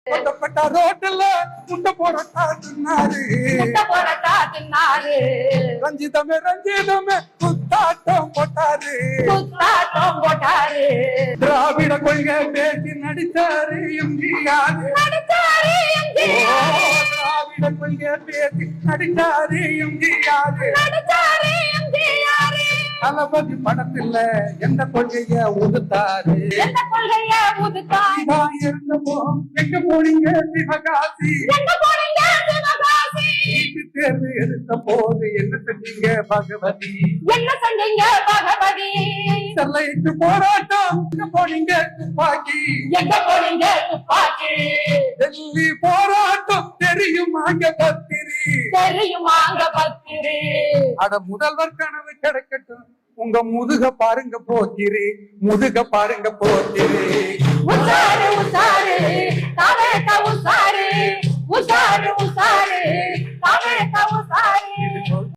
கொட்டப்பட்ட ரோட்டுல முட்டை போடட்டா தின்னாரு ரஞ்சிதமே ரஞ்சிதமே குத்தாட்டம் போட்டாரு திராவிட கொள்கை பேசி நடிச்சாரு எம்ஜிஆர் திராவிட கொள்கை பேசி நடிச்சாரு எம்ஜிஆர் தளபதி படத்துல எந்த கொள்கைய உதுத்தாரு இருந்தப்போ எங்க போனீங்க சிவகாசி வீட்டு தேர்வு எடுத்த போது என்ன செஞ்சீங்க பகவதி செல்லைக்கு போராட்டம் எங்க போனீங்க துப்பாக்கி டெல்லி போராட்டம் தெரியுமாங்க பத்திரி அட முதல்வர் கனவு கிடைக்கட்டும் உங்க முதுக பாருங்க போத்திரி உசாரு உசாரு